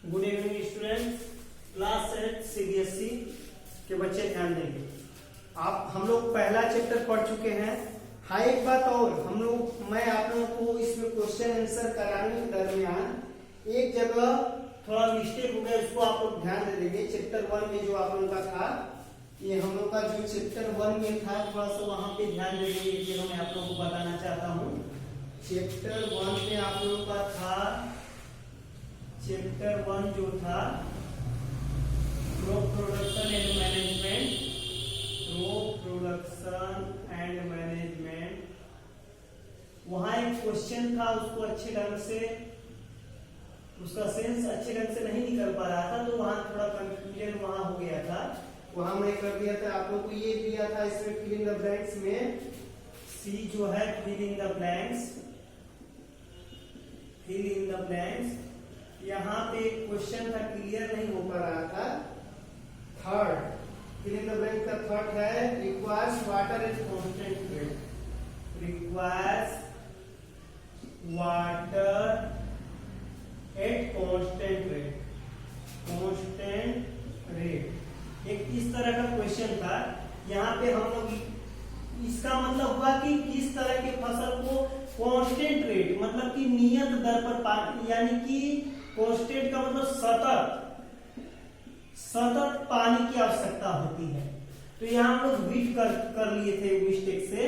Good evening students, class 8 CBSE के बच्चे ध्यान देंगे। हम लोग पहला चैप्टर पढ़ चुके हैं। हाँ, एक बात और, मैं आप लोगों को इसमें क्वेश्चन आंसर कराने के दरमियान एक जगह थोड़ा मिस्टेक हो गया, उसको आप लोग ध्यान दे देंगे। चैप्टर 1 में जो आप लोगों का था, ये हम लोग का जो चैप्टर 1 में था, थोड़ा सा वहां पे ध्यान दे देंगे। ये मैं आप लोगों को बताना चाहता हूँ। चैप्टर 1 में आप लोगों का था, चैप्टर 1 जो था crop production and management, crop production and management, वहां एक क्वेश्चन था, उसको अच्छे ढंग से उसका सेंस अच्छे ढंग से नहीं निकल पा रहा था, तो वहां थोड़ा कंफ्यूजन वहां हो गया था। वहां मैं कर दिया था, आप लोग को ये दिया था इसमें फिल इन द ब्लैंक्स में, सी जो है fill in the blanks, fill in the blanks. यहाँ पे क्वेश्चन था, क्लियर नहीं हो पा रहा था। Third fill in the blank का थर्ड है, requires water at constant rate, requires water at constant rate, constant rate. एक इस तरह का क्वेश्चन था। यहाँ पे हम लोग, इसका मतलब हुआ कि किस तरह के फसल को कांस्टेंट रेट मतलब कि नियत दर पर पानी, यानी कि कांस्टेंट का मतलब सतत पानी की आवश्यकता होती है। तो यहाँ हम लोग वीट कर लिए थे मिस्टेक से,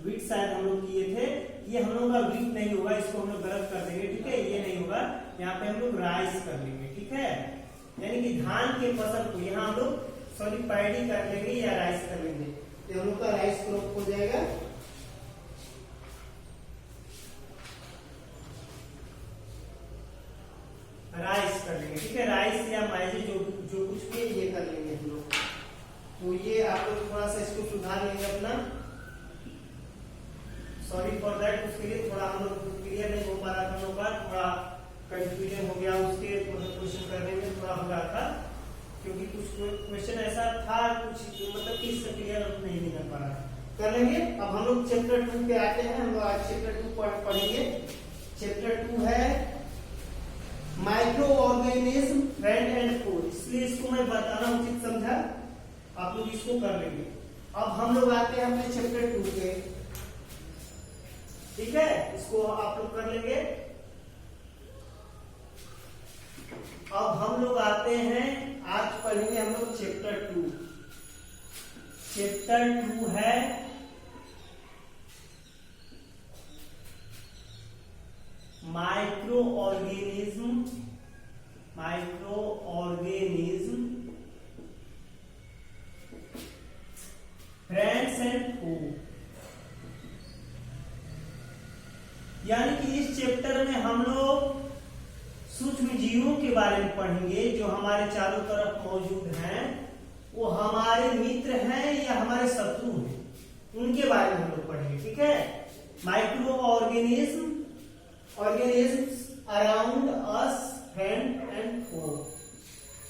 वीट शायद हम लोग किए थे। ये हम लोग का वीट नहीं होगा, इसको हम लोग गलत कर देंगे, ठीक है, ये नहीं होगा। यहाँ पे हम लोग राइस कर लेंगे, ठीक है, यानी कि धान के फसल को यहाँ हम लोग पैडी कर लेंगे या राइस कर लेंगे, तो हम लोग का राइस क्रॉप हो जाएगा। राइस कर लेंगे, ठीक है, राइस या मैजी जो कुछ भी ये कर लेंगे हम लोग। तो ये आप लोग थोड़ा सा इसको सुधार लेंगे अपना, सॉरी फॉर दैट। उसके लिए थोड़ा हम लोग क्लियर नहीं हो पा रहा था, हम लोग का थोड़ा कंफ्यूजन हो गया, उसके क्वेश्चन करने में थोड़ा हो रहा था, क्योंकि कुछ क्वेश्चन ऐसा था, कुछ मतलब कि इससे क्लियर नहीं निकल पा रहा। कर लेंगे। अब हम लोग चैप्टर 2 पे आते हैं। हम लोग आज चैप्टर 2 पढ़ेंगे। चैप्टर 2 है micro organism, friend and food, इसलिए इसको मैं बताना उचित समझा, आप लोग इसको कर लेंगे। अब हम लोग आते हैं अपने चैप्टर 2 पे, ठीक है, इसको आप लोग कर लेंगे। अब हम लोग आते हैं, आज पढ़ेंगे हम लोग चैप्टर 2। चैप्टर 2 है micro organism, micro organism, friends and food. यानी कि इस चैप्टर में हम लोग सूक्ष्म जीवों के बारे में पढ़ेंगे, जो हमारे चारों तरफ मौजूद हैं, वो हमारे मित्र हैं या हमारे शत्रु हैं, उनके बारे में हम लोग पढ़ेंगे, ठीक है। Micro organism, organisms around us, friend and foe,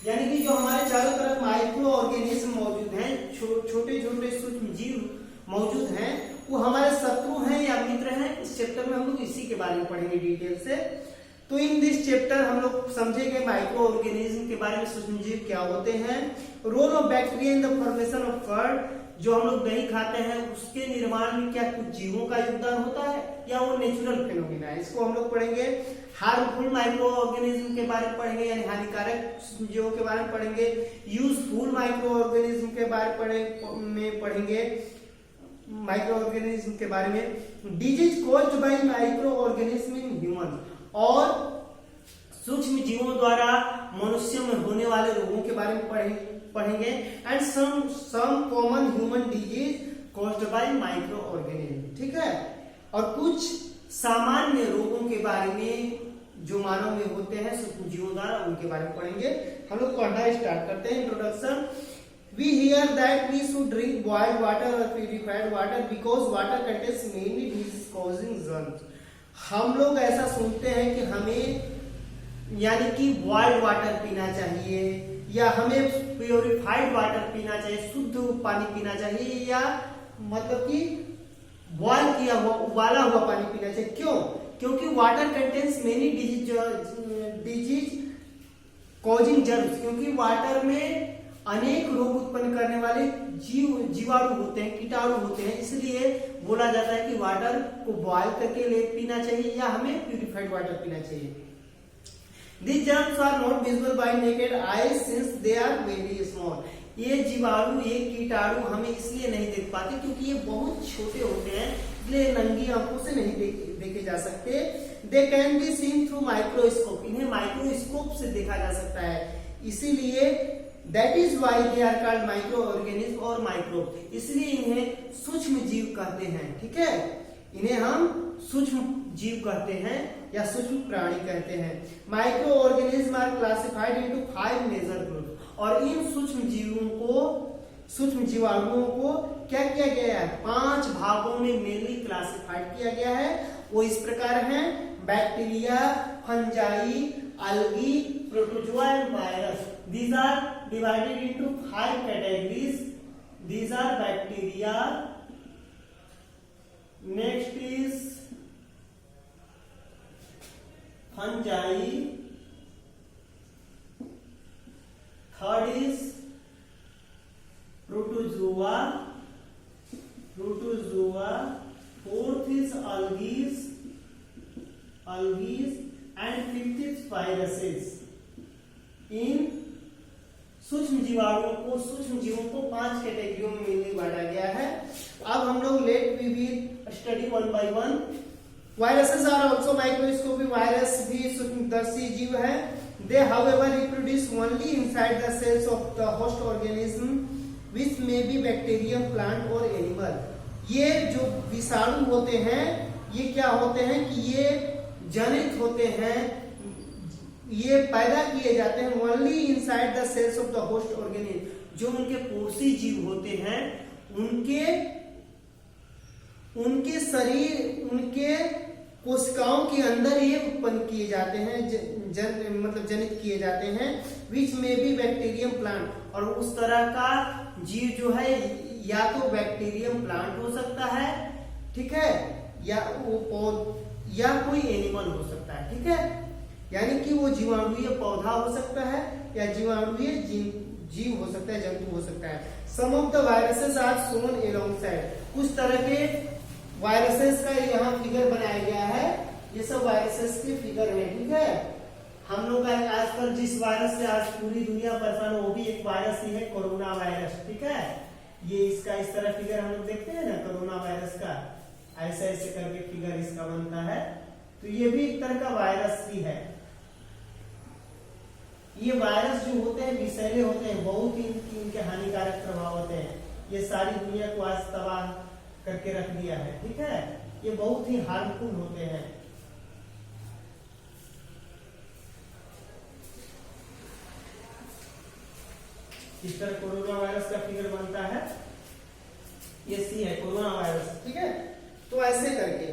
यानी कि जो हमारे चारों तरफ माइक्रो ऑर्गेनिज्म मौजूद हैं, छोटे छोटे सूक्ष्म जीव मौजूद हैं, वो हमारे शत्रु हैं या मित्र हैं। इस चैप्टर में हम लोग इसी के बारे में पढ़ेंगे डिटेल से। तो इन दिस चैप्टर हम लोग समझेंगे माइक्रो ऑर्गेनिज्म के बारे में, सूक्ष्म जीव क्या होते हैं, role of bacteria in the formation of curd, जो हम लोग दही खाते हैं उसके निर्माण में क्या कुछ जीवों का योगदान होता है या वो नेचुरल फिनोमिना है, इसको हम लोग पढ़ेंगे। हार्मफुल माइक्रो ऑर्गेनिज्म के बारे में पढ़ेंगे, यानी हानिकारक जीवों के बारे में पढ़ेंगे। यूजफुल माइक्रो ऑर्गेनिज्म के बारे में पढ़ेंगे, माइक्रो ऑर्गेनिज्म के बारे में। Disease caused by micro organism in human, और सूक्ष्म जीवों द्वारा मनुष्य में होने वाले रोगों के बारे में पढ़ेंगे। And some common human disease caused by micro organism, ठीक है, और कुछ सामान्य रोगों के बारे में जो मानव में होते हैं सूक्ष्म जीवों द्वारा, उनके बारे में पढ़ेंगे। हम लोग पढ़ना स्टार्ट करते हैं। Introduction. We hear that we should drink boiled water or purified water because water contains many disease-causing germs. हम लोग ऐसा सुनते हैं कि हमें यानी कि बॉइल्ड वाटर पीना चाहिए, या हमें प्योरीफाइड वाटर पीना चाहिए, शुद्ध पानी पीना चाहिए, या मतलब कि बॉयल किया हुआ, उबाला हुआ पानी पीना चाहिए। चाहिए। क्यों? क्योंकि water contains many disease, causing germs. हम लोग ऐसा सुनते हैं कि हमें यानी कि बॉइल्ड वाटर पीना चाहिए, शुद्ध पानी पीना चाहिए, या मतलब कि बॉयल किया हुआ, उबाला हुआ पानी पीना चाहिए। क्यों? क्योंकि water contains many disease causing germs, क्योंकि वाटर में अनेक रोग उत्पन्न करने वाले जीवाणु होते हैं, कीटाणु होते हैं, इसलिए बोला जाता है कि वाटर को बॉयल करके पीना चाहिए या हमें प्यूरिफाइड वाटर पीना चाहिए। These germs are not visible by naked eye since they are very small. ये जीवाणु, ये कीटाणु हमें इसलिए नहीं देख पाते क्योंकि ये बहुत छोटे होते हैं, इसलिए नंगी आंखों से नहीं देखे जा सकते। They can be seen through microscope. इन्हें माइक्रोस्कोप से देखा जा सकता है, इसीलिए that is why they are called microorganism और microbe. इसलिए इन्हें सूक्ष्म जीव कहते हैं। ठीक है, इन्हें हम सूक्ष्म जीव कहते हैं या सूक्ष्म प्राणी कहते हैं। Micro organism are classified into 5 major group, और इन सूक्ष्म जीवाणुओं को क्या किया गया है, 5 भागों में मेनली क्लासिफाइड किया गया है। वो इस प्रकार हैं: bacteria, fungi, algae, protozoa and virus. These are divided into 5 categories. These are bacteria. Next is fungi. Third is protozoa. Fourth is algae. And fifth is viruses. इन सूक्ष्म जीवों को 5 कैटेगरियों में मिलने बांटा गया है। अब हम लोग let we will study one by one. Viruses are also microscopic. Virus भी सूक्ष्मदर्शी जीव है। They however reproduce only inside the cells of the host organism which may be bacterium, plant और एनिमल। ये जो विषाणु होते हैं, ये क्या होते हैं कि ये जनित होते हैं, ये पैदा किए जाते हैं only inside the cells of the host organism. जो उनके पोषी जीव होते हैं, उनके शरीर, उनके कोशिकाओं के अंदर ये उत्पन्न किए जाते हैं, मतलब जनित किए जाते हैं। विच में भी बैक्टीरियम, प्लांट। और उस तरह का जीव जो है या तो बैक्टीरियम प्लांट हो सकता है, ठीक है, या कोई एनिमल हो सकता है। ठीक है, यानी कि वो जीवाणु ये पौधा हो सकता है या जीवाणु ये जीव हो सकता है, जंतु हो सकता है। Some of the viruses are shown alongside. कुछ तरह के वायरसेस का यहाँ फिगर बनाया गया है। ये सब वायरसेस के फिगर है। ठीक है, हम लोग का आजकल जिस वायरस से आज पूरी दुनिया परेशान है, वो भी एक वायरस ही है, कोरोना वायरस। ठीक है, ये इसका इस तरह फिगर हम लोग देखते हैं ना, कोरोना वायरस का ऐसे ऐसे करके फिगर इसका बनता है। तो ये भी एक तरह का वायरस ही है। ये वायरस जो होते हैं विषैले होते हैं, बहुत ही इनके हानिकारक प्रभाव होते हैं। ये सारी दुनिया को आज तबाह करके रख दिया है। ठीक है, ये बहुत ही हार्मफुल होते हैं। इस तरह कोरोना वायरस का फिगर बनता है। ये सी है कोरोना वायरस। ठीक है, तो ऐसे करके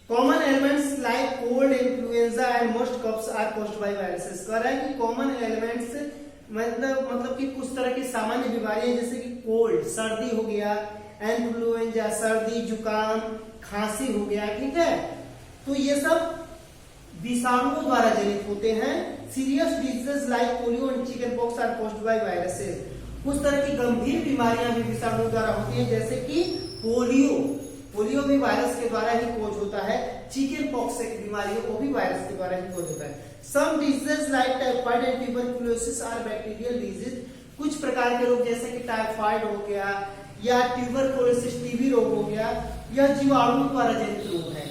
common elements like cold, influenza and most coughs are caused by viruses. कह रहा है कि कॉमन एलिमेंट्स मतलब कि कुछ तरह की सामान्य बीमारियां जैसे कि कोल्ड, सर्दी हो गया, इन्फ्लुएंजा सर्दी, जुकाम, खांसी हो गया। ठीक है, तो ये सब विषाणुओं द्वारा जनित होते हैं। Serious diseases like polio and chicken pox are caused by viruses. कुछ तरह की गंभीर बीमारियां भी विषाणु द्वारा होती हैं, जैसे कि पोलियो भी वायरस के द्वारा ही कोज होता है। चिकन पॉक्स की बीमारी है, वो भी वायरस के द्वारा ही कोज होता है। Some diseases like typhoid and tuberculosis are bacterial disease. कुछ प्रकार के रोग जैसे कि टाइफाइड हो गया या ट्यूबरकुलोसिस टीबी रोग हो गया, यह जीवाणु द्वारा जनित रोग है।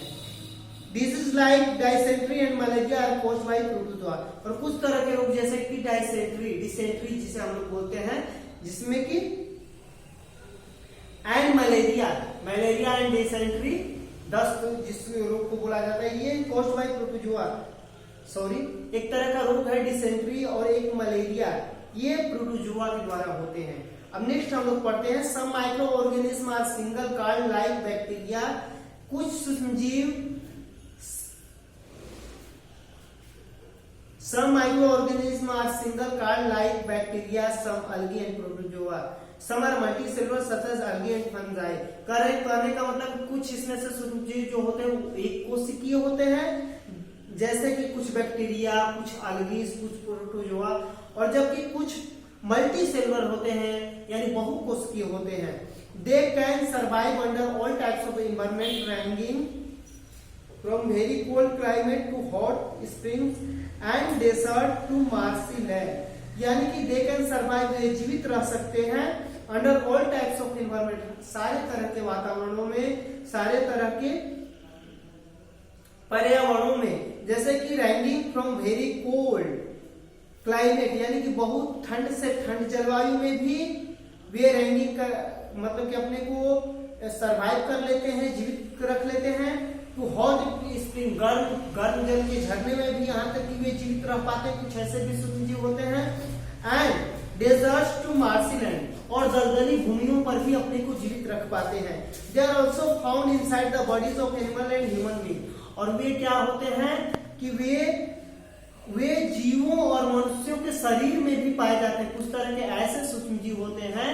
Disease like dysentery and malaria are caused by protozoa. और कुछ तरह के रोग जैसे कि डिसेंट्री जिसे हम लोग बोलते हैं, जिसमें कि एंड मलेरिया एंड डिसेंट्री, दस्त जिस रोग को बोला जाता है, ये कॉज्ड बाय प्रोटोजोआ। एक तरह का रोग है डिसेंट्री और एक मलेरिया, ये प्रोटोजोआ के द्वारा होते हैं। अब नेक्स्ट हम लोग पढ़ते हैं some micro organism are single card like bacteria. कुछ सूक्ष्मजीव Some microorganisms are single card like bacteria, some algae and protozoa. Some are multicellular such as algae and fungi. कहने का मतलब कुछ इसमें से सूक्ष्मजीव जो होते हैं वो एक कोशिकीय होते हैं, जैसे कि कुछ बैक्टीरिया, कुछ अलगीज, कुछ प्रोटोजोआ, और जबकि कुछ मल्टी सेलुलर होते हैं यानी बहुकोशिकीय होते हैं। They can survive under all types of environment ranging from very cold climate to hot springs and desert to marshy land. यानी कि दे कैन सर्वाइव, जीवित रह सकते हैं under all types of environment, सारे तरह के वातावरणों में, सारे तरह के पर्यावरणों में, जैसे कि ragging from very cold climate, यानी कि बहुत ठंड से ठंड जलवायु में भी वे रैंगिंग कर मतलब कि अपने को सरवाइव कर लेते हैं, जीवित रख लेते हैं। टू हॉट स्प्रिंग, गर्म जल के झरने में भी यहाँ तक कि वे जीवित रह पाते हैं, कुछ ऐसे भी सूक्ष्मजीव होते हैं। And deserts to marshy land, और दलदली भूमियों पर भी अपने को जीवित रख पाते हैं। They are also found inside the bodies of animal and human being, और वे क्या होते हैं कि वे जीवों और मनुष्यों के शरीर में भी पाए जाते हैं। कुछ तरह के ऐसे सूक्ष्मजीव होते हैं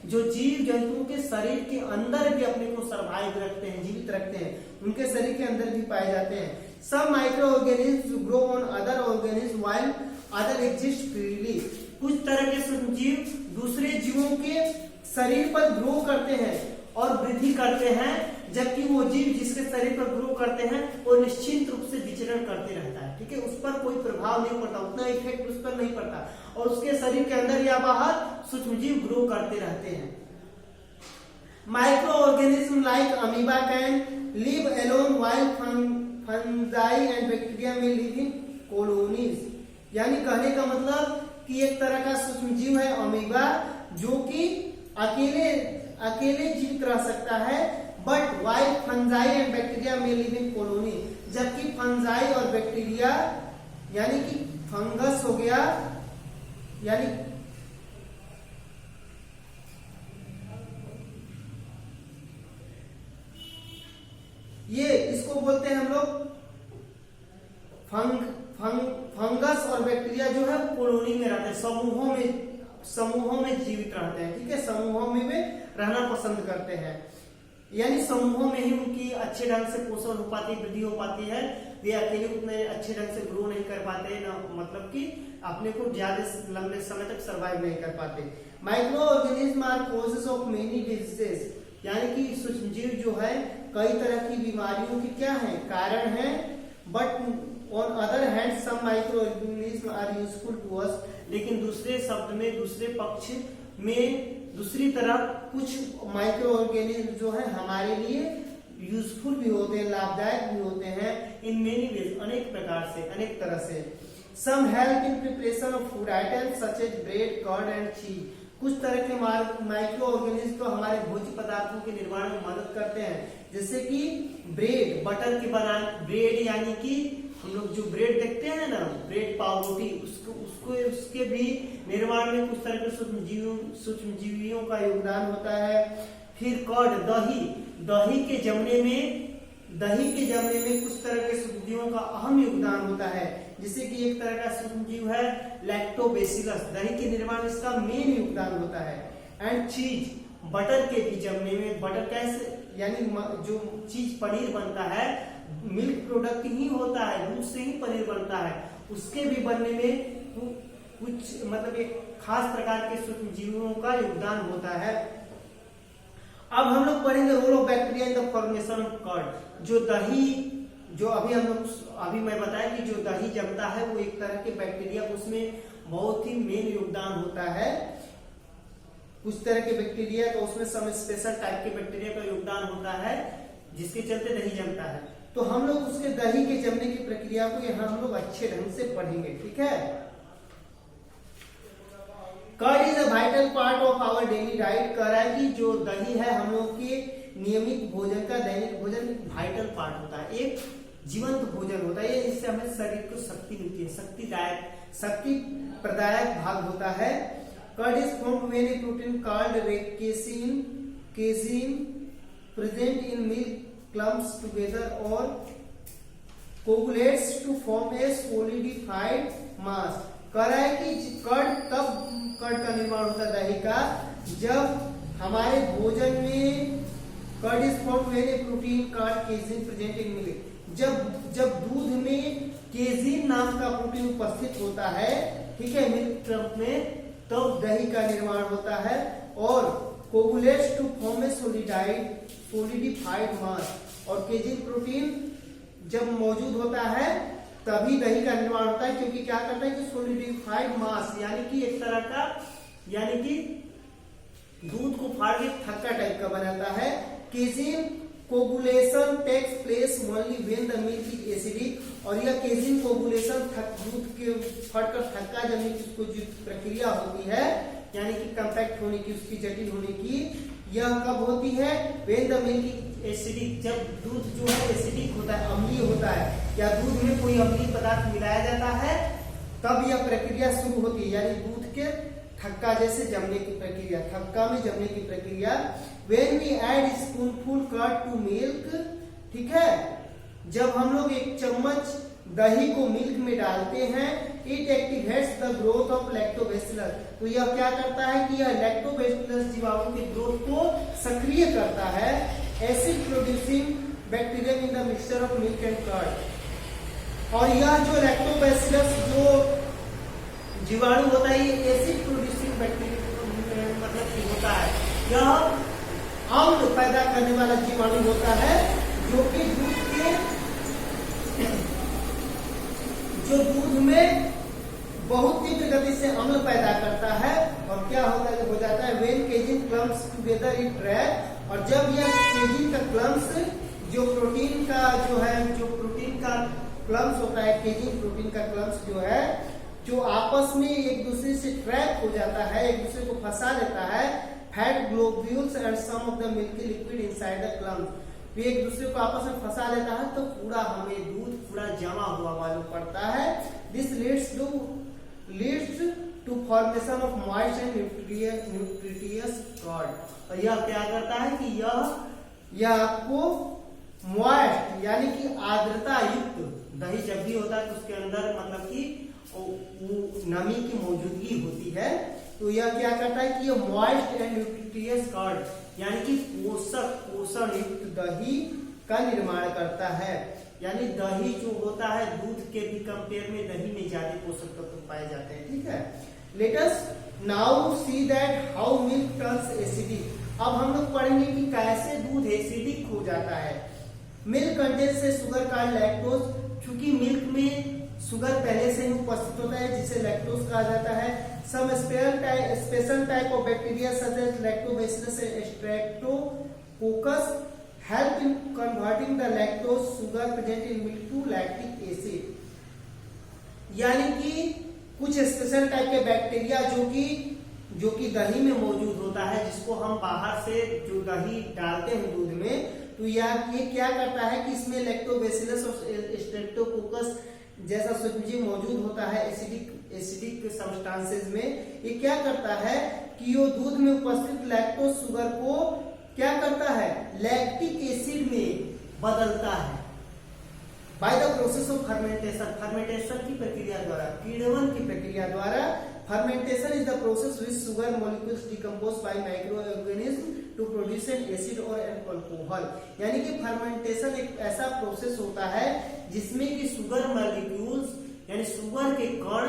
जो जीव जंतुओं के शरीर के अंदर भी अपने को सर्वाइव रखते हैं, जीवित रखते हैं, उनके शरीर के अंदर भी पाए जाते हैं। Some micro organism grow on other organism while other exist freely. कुछ तरह के सूक्ष्मजीव दूसरे जीवों के शरीर पर ग्रो करते हैं और वृद्धि करते हैं, जबकि वो जीव जिसके शरीर पर ग्रो करते हैं वो निश्चित रूप से विचरण करते रहता है। ठीक है, उस पर कोई प्रभाव नहीं पड़ता, उतना इफेक्ट उस पर नहीं पड़ता, और उसके शरीर के अंदर या बाहर सूक्ष्मजीव ग्रो करते रहते हैं। Micro organism like amoeba can live alone while fungi and bacteria में लिव इन कॉलोनीज। यानी कहने का मतलब कि एक तरह का सूक्ष्मजीव है अमीबा, जो कि अकेले जीवित रह सकता है, but while fungi and bacteria में लिव इन कॉलोनी, जबकि फंजाई और बैक्टीरिया यानी कि फंगस हो गया, यानी ये इसको बोलते हैं हम लोग फंगस और बैक्टीरिया जो है कॉलोनी में रहते हैं, समूहों में जीवित रहते हैं। ठीक है, समूहों में वे रहना पसंद करते हैं, यानी समूहों में ही उनकी अच्छे ढंग से पोषण हो पाती है, वृद्धि हो पाती है। वे अकेले उतने अच्छे ढंग से ग्रो नहीं कर पाते, ना मतलब कि अपने को ज्यादा लंबे समय तक सरवाइव नहीं कर पाते। Micro organism are causes of many diseases, यानी कि सूक्ष्मजीव जो है कई तरह की बीमारियों की क्या है, कारण है। But on other hand some micro organism are useful to us, लेकिन दूसरे शब्द में, दूसरे पक्ष में, दूसरी तरफ कुछ माइक्रो ऑर्गेनिज्म जो है हमारे लिए यूजफुल भी होते हैं, लाभदायक भी होते हैं। इन मेनी वेज, अनेक प्रकार से, अनेक तरह से। Some help in preparation of food items such as bread, curd and cheese. कुछ तरह के माइक्रो ऑर्गेनिज्म तो हमारे भोज्य पदार्थों के निर्माण में मदद करते हैं, जैसे कि ब्रेड, बटर के ब्रेड, यानी कि हम लोग जो ब्रेड देखते हैं ना, ब्रेड पाव रोटी, उसके भी निर्माण में कुछ तरह के सूक्ष्मजीवियों का योगदान होता है। फिर कर्ड, दही के जमने में कुछ तरह के सूक्ष्मजीवों का अहम योगदान होता है, जिससे कि एक तरह का सूक्ष्मजीव है लैक्टोबैसिलस, दही के निर्माण में इसका मेन योगदान होता है। एंड चीज, बटर के भी जमने में, बटर कैसे, यानी जो चीज पनीर बनता है मिल्क प्रोडक्ट ही होता है, दूध से ही पनीर बनता है, उसके भी बनने में कुछ मतलब एक खास प्रकार के सूक्ष्मजीवों का योगदान होता है। अब हम लोग पढ़ेंगे role of bacteria in the formation of curd. जो अभी मैं बताया कि जो दही जमता है वो एक तरह के बैक्टीरिया, उसमें बहुत ही मेन योगदान होता है। कुछ तरह के बैक्टीरिया तो उसमें सब स्पेशल टाइप के बैक्टीरिया का योगदान होता है, जिसके चलते दही जमता है। तो हम लोग उसके दही के जमने की प्रक्रिया को यहाँ हम लोग अच्छे ढंग से पढ़ेंगे। ठीक है, curd is a vital part of our daily diet. कह रहा है कि जो दही है हम लोग के नियमित भोजन का, दैनिक भोजन वाइटल पार्ट होता है, एक जीवंत भोजन होता है। इससे हमें शरीर को शक्ति मिलती है, शक्ति प्रदायक भाग होता है। Curd is formed when a protein called casein present in milk clumps together or coagulates to form a solidified mass। कह रहा है कि कर्ड का निर्माण होता है दही का, जब हमारे भोजन में curd is found when a protein called casein present in milk. जब दूध में केजिन नाम का प्रोटीन उपस्थित होता है, ठीक है, मिल्क ट्रंक में, तब तो दही का निर्माण होता है और कोगुलेट्स टू फॉर्म ए सोलिडिफाइड मास। और केजिन प्रोटीन जब मौजूद होता है तभी दही का निर्माण होता है, क्योंकि क्या करता है कि सोलिडिफाइड मास यानी कि एक तरह का, यानी कि दूध को फाड़ के थक्का टाइप का बनाता है। Casein coagulation takes place only when the milk is acidic. और यह केजिन कोगुलेशन दूध के फटकर थक्का जमने की उसको जो प्रक्रिया होती है, यानी कि कंपैक्ट होने की, उसकी जटिल होने की, यह कब होती है? व्हेन द मिल्क एसिडिक, जब दूध जो है एसिडिक होता है, अम्लीय होता है, या दूध में कोई अम्लीय पदार्थ मिलाया जाता है, तब यह प्रक्रिया शुरू होती है, यानी दूध के थक्का जैसे जमने की प्रक्रिया, थक्का में जमने की प्रक्रिया। When we add spoonful curd to milk, ठीक है, जब हम लोग एक चम्मच दही को मिल्क में डालते हैं, it activates the growth of lactobacillus. तो यह क्या करता है कि यह लैक्टोबैसिलस जीवाणु के ग्रोथ को सक्रिय करता है। Acid producing bacteria in the mixture of milk and curd. और यह जो लैक्टोबैसिलस जो जीवाणु होता है, ये एसिड प्रोड्यूसिंग बैक्टीरिया मतलब कि होता है, यह अम्ल पैदा करने वाला जीवाणु होता है, जो कि दूध में बहुत तीव्र गति से अम्ल पैदा करता है। और क्या होता है, हो जाता है when casein clumps together in trap. और जब यह केजिन का क्लम्प्स, जो प्रोटीन का जो है, जो प्रोटीन का क्लम्प्स होता है, केजिन प्रोटीन का क्लम्प्स जो है, जो आपस में एक दूसरे से ट्रैप हो जाता है, एक दूसरे को फंसा लेता है, fat globules and some of the milky liquid inside the clump, वे एक दूसरे को आपस में फंसा लेता है, तो पूरा हमें दूध पूरा जमा हुआ मालूम पड़ता है। This leads to formation of moist and nutritious curd. और यह क्या करता है कि यह आपको मॉइस्ट यानी कि आर्द्रता युक्त दही जब भी होता है, तो उसके अंदर मतलब कि नमी की मौजूदगी होती है। तो यह क्या करता है कि यह मॉइस्ट एंड न्यूट्रिटियस कर्ड यानी कि पोषण युक्त दही का निर्माण करता है। यानी दही जो होता है, दूध के भी कंपेयर में दही में ज्यादा पोषक तत्व पाए जाते हैं, ठीक है। Let us now see that how milk turns acidic. अब हम लोग पढ़ेंगे कि कैसे दूध एसिडिक हो जाता है। मिल्क कंटेन्स से शुगर का लैक्टोज, क्योंकि मिल्क में शुगर पहले से ही उपस्थित होता है, जिसे लैक्टोज कहा जाता है। Some special type of bacteria such as lactobacillus and streptococcus help in converting the lactose sugar present in milk to lactic acid. यानी कि कुछ स्पेशल टाइप के बैक्टीरिया जो कि दही में मौजूद होता है, जिसको हम बाहर से जो दही डालते हैं दूध में, तो ये क्या करता है कि इसमें लैक्टोबैसिलस और स्ट्रेप्टोकोकस जैसा सूक्ष्मजीव मौजूद होता है एसिडिक सब्सटेंसेस में। ये क्या करता है कि वो दूध में उपस्थित लैक्टोज शुगर को क्या करता है, लैक्टिक एसिड में बदलता है by the process of fermentation. Fermentation की प्रक्रिया द्वारा, किण्वन की प्रक्रिया द्वारा। Fermentation is the process which sugar molecules decompose by micro organism to produce an acid और एन अल्कोहल। यानी कि फर्मेंटेशन एक ऐसा प्रोसेस होता है जिसमें कि शुगर मॉलिक्यूल्स यानी शुगर के कण,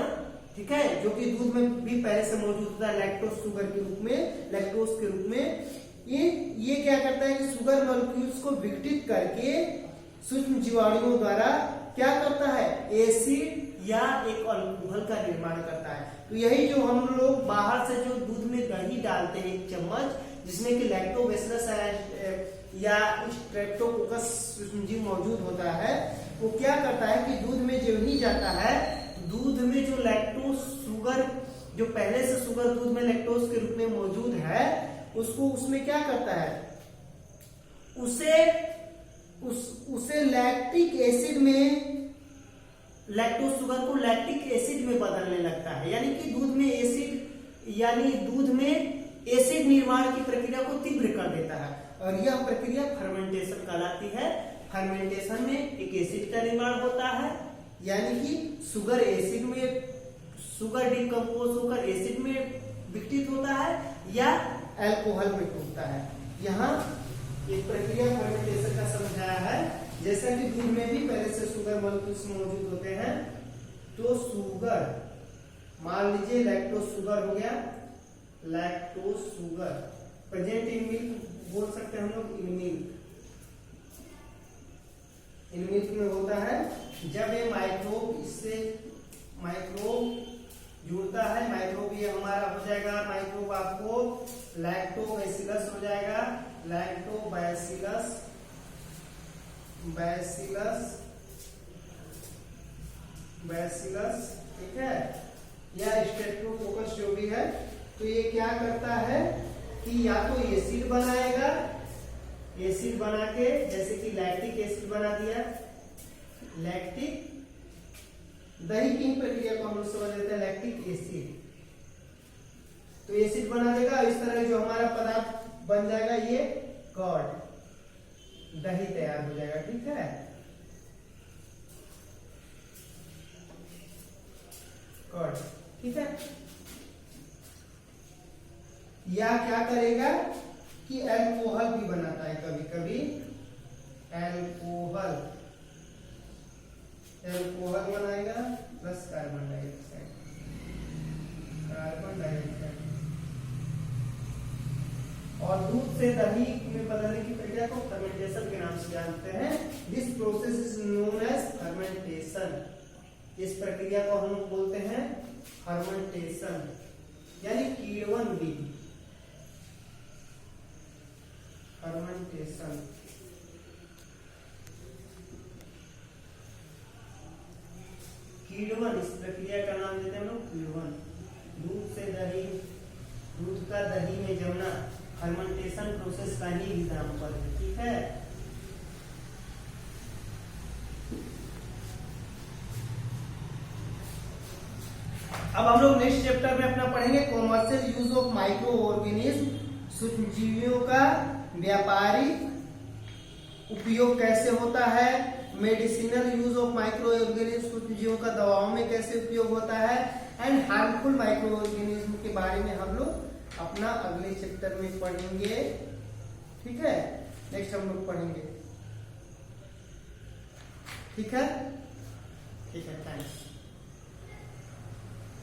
ठीक है, जो कि दूध में भी पहले से मौजूद होता है लैक्टोज शुगर के रूप में, लैक्टोज के रूप में, ये क्या करता है कि शुगर मॉलिक्यूल्स को विघटित करके सूक्ष्म जीवाणुओं द्वारा क्या करता है, एसिड या एक अल्कोहल का निर्माण करता है। तो यही जो हम लोग बाहर से जो दूध में दही डालते हैं एक चम्मच, जिसमें कि लैक्टोबैसिलस या स्ट्रेप्टोकोकस सूक्ष्मजीव मौजूद होता है, वो क्या करता है कि दूध में जो ही जाता है, दूध में जो लैक्टोज शुगर जो पहले से शुगर दूध में लैक्टोज के रूप में मौजूद है, उसको उसमें क्या करता है, उसे लैक्टिक एसिड में, लैक्टोज शुगर को लैक्टिक एसिड में बदलने लगता है। यानी कि दूध में एसिड निर्माण की प्रक्रिया को तीव्र कर देता है। और यह प्रक्रिया फर्मेंटेशन कहलाती है। फर्मेंटेशन में एक एसिड का निर्माण होता है, यानी कि शुगर डिकम्पोज होकर एसिड में विघटित होता है, या अल्कोहल में टूटता है। यहाँ एक प्रक्रिया फर्मेंटेशन का समझाया है। जैसा कि दूध में भी पहले से शुगर मॉलिक्यूल्स मौजूद होते हैं, तो शुगर, मान लीजिए लैक्टोज शुगर हो गया, lactose sugar present in milk, बोल सकते हैं हम लोग इन मिल्क, इन मिल्क में होता है। जब ये माइक्रोब, इससे माइक्रोब जुड़ता है, माइक्रोब ये हमारा हो जाएगा, माइक्रोब आपको लैक्टोबैसिलस हो जाएगा, लैक्टोबैसिलस, बैसिलस, ठीक है, या स्ट्रेप्टोकोकस जो भी है। तो ये क्या करता है कि या तो एसिड बनाएगा, एसिड बना के, जैसे कि लैक्टिक एसिड बना दिया, लैक्टिक, दही की प्रक्रिया को हम लोग समझ लेते हैं लैक्टिक एसिड, तो एसिड बना देगा। इस तरह जो हमारा पदार्थ बन जाएगा ये कर्ड, दही तैयार हो जाएगा, ठीक है। कर्ड, ठीक है। या क्या करेगा कि अल्कोहल भी बनाता है कभी कभी, अल्कोहल बनाएगा प्लस कार्बन डाइऑक्साइड, और दूध से दही में बदलने की प्रक्रिया को फर्मेंटेशन के नाम से जानते हैं। This process is known as fermentation. इस प्रक्रिया को हम बोलते हैं फर्मेंटेशन, यानी कीड़वन विधि, फर्मेंटेशन। कीड़वन, इस प्रक्रिया का नाम देते हैं हम लोग कीड़वन। दूध से दही, दूध का दही में जमना फर्मेंटेशन प्रोसेस का ही एग्जाम्पल है, ठीक है। अब हम लोग नेक्स्ट चैप्टर में अपना पढ़ेंगे commercial use of micro organism, सूक्ष्मजीवियों का व्यापारिक उपयोग कैसे होता है, medicinal use of micro organism, सूक्ष्मजीवियों का दवाओं में कैसे उपयोग होता है, एंड हार्मफुल माइक्रो ऑर्गेनिज्म के बारे में हम लोग अपना अगले चैप्टर में पढ़ेंगे, ठीक है। नेक्स्ट हम लोग पढ़ेंगे, ठीक है, ठीक है, थैंक्स।